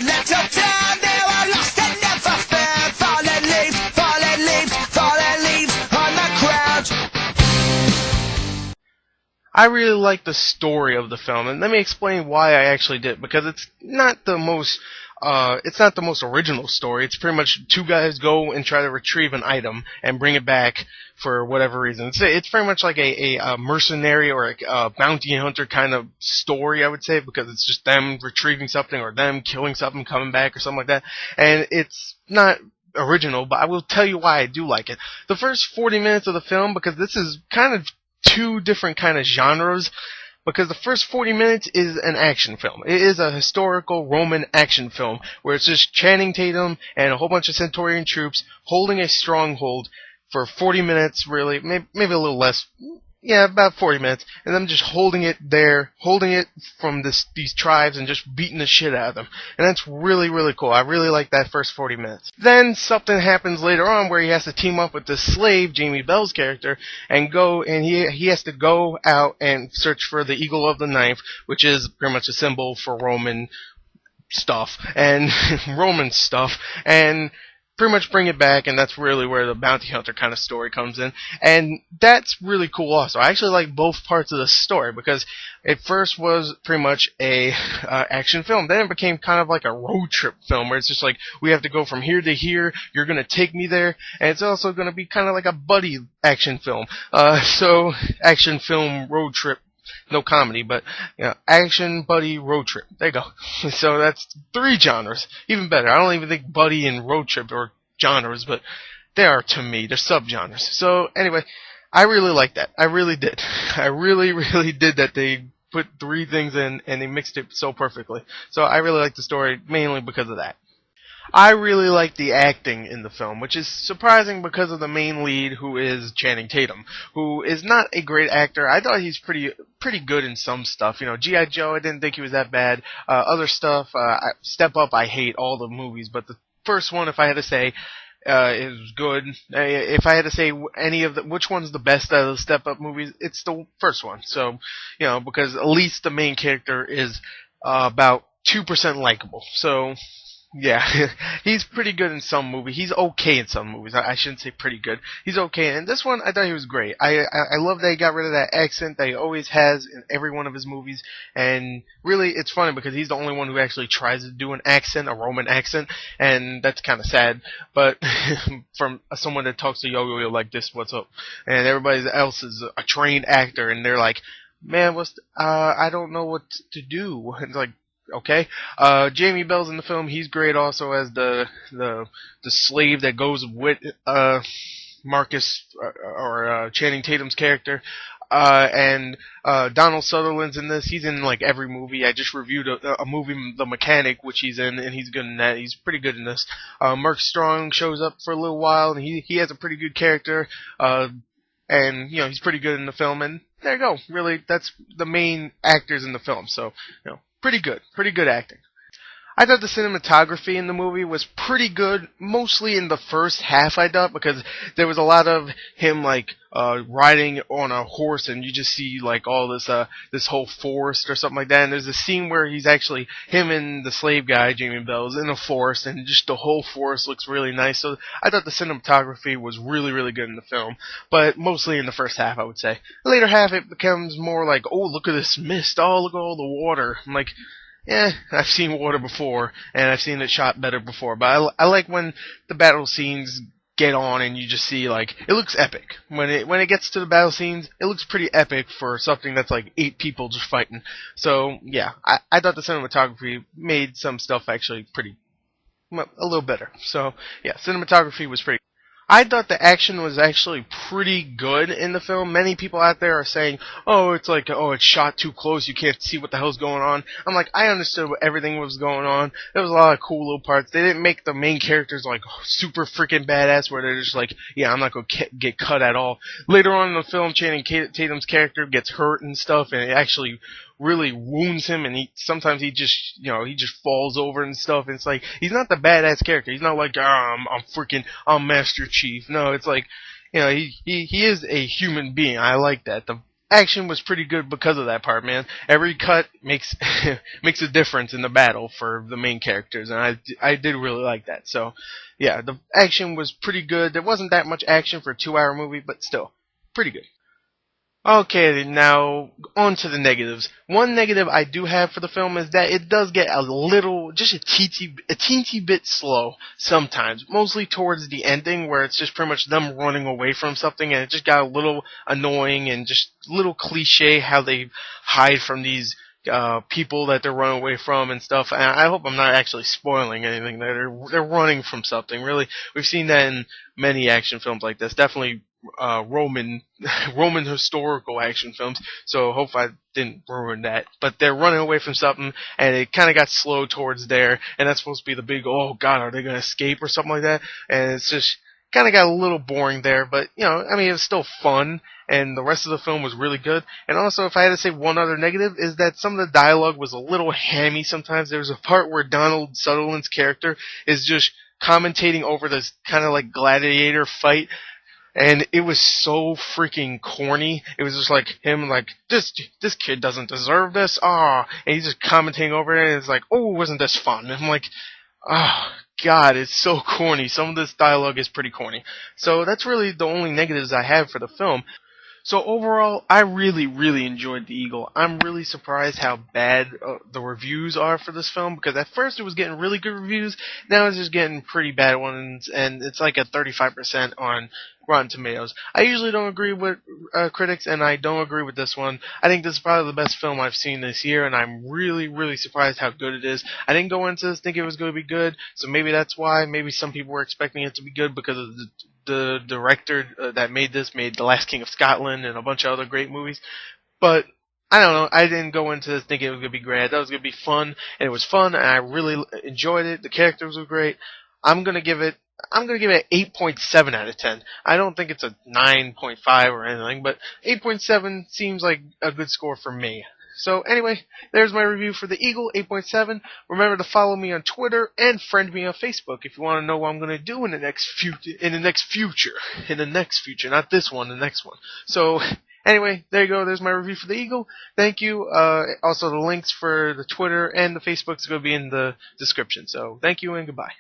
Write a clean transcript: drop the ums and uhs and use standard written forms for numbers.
that little town, they were lost and never found. Fallen leaves, fallen leaves, fallen leaves on the ground. I really like the story of the film, and let me explain why I actually did, because it's not the most original story. It's pretty much two guys go and try to retrieve an item and bring it back for whatever reason. It's very much like a mercenary or a bounty hunter kind of story, I would say, because it's just them retrieving something or them killing something, coming back or something like that. And it's not original, but I will tell you why I do like it. The first 40 minutes of the film, because this is kind of two different kind of genres, because the first 40 minutes is an action film. It is a historical Roman action film where it's just Channing Tatum and a whole bunch of Centaurian troops holding a stronghold for 40 minutes, really, maybe a little less. Yeah, about 40 minutes, and them just holding it there, holding it from these tribes and just beating the shit out of them. And that's really, really cool. I really like that first 40 minutes. Then something happens later on where he has to team up with this slave, Jamie Bell's character, and he has to go out and search for the Eagle of the Ninth, which is pretty much a symbol for Roman stuff, and pretty much bring it back, and that's really where the bounty hunter kind of story comes in, and that's really cool also. I actually like both parts of the story, because it first was pretty much a action film, then it became kind of like a road trip film, where it's just like, we have to go from here to here, you're gonna take me there, and it's also gonna be kind of like a buddy action film, so action film road trip. No comedy, but action, buddy, road trip. There you go. So that's three genres. Even better. I don't even think buddy and road trip are genres, but they are to me. They're subgenres. So anyway, I really like that. I really did. I really, really did that. They put three things in and they mixed it so perfectly. So I really like the story mainly because of that. I really like the acting in the film, which is surprising because of the main lead, who is Channing Tatum, who is not a great actor. I thought he's pretty good in some stuff. G.I. Joe, I didn't think he was that bad. Other stuff, Step Up, I hate all the movies, but the first one, if I had to say, is good. If I had to say which one's the best out of the Step Up movies, it's the first one. So, because at least the main character is about 2% likable. So, yeah, he's pretty good in some movies. He's okay in some movies. I shouldn't say pretty good. He's okay. And this one, I thought he was great. I love that he got rid of that accent that he always has in every one of his movies. And really, it's funny because he's the only one who actually tries to do an accent, a Roman accent. And that's kind of sad. But from someone that talks to Yo-Yo like this, what's up? And everybody else is a trained actor. And they're like, man, I don't know what to do. It's like, okay. Jamie Bell's in the film. He's great also as the slave that goes with Marcus or Channing Tatum's character. And Donald Sutherland's in this. He's in like every movie. I just reviewed a movie, The Mechanic, which he's in, and he's good in that. He's pretty good in this. Mark Strong shows up for a little while, and he has a pretty good character. And he's pretty good in the film. And there you go. Really, that's the main actors in the film. So pretty good acting. I thought the cinematography in the movie was pretty good, mostly in the first half, I thought, because there was a lot of him, like, riding on a horse, and you just see, like, all this whole forest or something like that, and there's a scene where he's actually, him and the slave guy, Jamie Bell, is in a forest, and just the whole forest looks really nice, so I thought the cinematography was really, really good in the film, but mostly in the first half, I would say. The later half, it becomes more like, oh, look at this mist, oh, look at all the water. I'm like, yeah, I've seen water before, and I've seen it shot better before, but I like when the battle scenes get on and you just see, like, it looks epic. When it gets to the battle scenes, it looks pretty epic for something that's like 8 people just fighting. So, yeah, I thought the cinematography made some stuff actually a little better. So, yeah, cinematography was pretty. I thought the action was actually pretty good in the film. Many people out there are saying, it's shot too close, you can't see what the hell's going on. I'm like, I understood what everything was going on. There was a lot of cool little parts. They didn't make the main characters, like, super freaking badass, where they're just like, yeah, I'm not going to get cut at all. Later on in the film, Channing Tatum's character gets hurt and stuff, and it actually really wounds him, and sometimes he just falls over and stuff, and it's like, he's not the badass character. He's not like, I'm Master Chief. No, it's like, he is a human being. I like that. action was pretty good because of that part, man. Every cut makes makes a difference in the battle for the main characters, and I did really like that. So, yeah, the action was pretty good. There wasn't that much action for a 2-hour movie, but still, pretty good. Okay, now on to the negatives. One negative I do have for the film is that it does get a little, just a teensy bit slow sometimes. Mostly towards the ending, where it's just pretty much them running away from something, and it just got a little annoying and just a little cliche how they hide from these people that they're running away from and stuff. And I hope I'm not actually spoiling anything. They're running from something. Really, we've seen that in many action films like this. Definitely Roman Roman historical action films. So hope I didn't ruin that. But they're running away from something, and it kind of got slow towards there. And that's supposed to be the big, oh god, are they gonna escape or something like that? And it's just kind of got a little boring there. But I mean, it was still fun. And the rest of the film was really good. And also, if I had to say one other negative, is that some of the dialogue was a little hammy sometimes. There was a part where Donald Sutherland's character is just commentating over this kind of like gladiator fight, and it was so freaking corny. It was just like him, like this kid doesn't deserve this. And he's just commenting over it, and it's like, oh, wasn't this fun? And I'm like, oh god, it's so corny. Some of this dialogue is pretty corny. So that's really the only negatives I have for the film. So overall, I really, really enjoyed The Eagle. I'm really surprised how bad the reviews are for this film, because at first it was getting really good reviews, now it's just getting pretty bad ones, and it's like a 35% on Rotten Tomatoes. I usually don't agree with critics, and I don't agree with this one. I think this is probably the best film I've seen this year, and I'm really, really surprised how good it is. I didn't go into this thinking it was going to be good, so maybe that's why. Maybe some people were expecting it to be good because of the director that made this made The Last King of Scotland and a bunch of other great movies. But I don't know. I didn't go into this thinking it was going to be great. I thought it was going to be fun, and it was fun, and I really enjoyed it. The characters were great. I'm going to give it an 8.7 out of 10. I don't think it's a 9.5 or anything, but 8.7 seems like a good score for me. So anyway, there's my review for The Eagle, 8.7. Remember to follow me on Twitter and friend me on Facebook if you want to know what I'm going to do in the next future, not this one, the next one. So anyway, there you go. There's my review for The Eagle. Thank you. Also, the links for the Twitter and the Facebook is going to be in the description. So thank you and goodbye.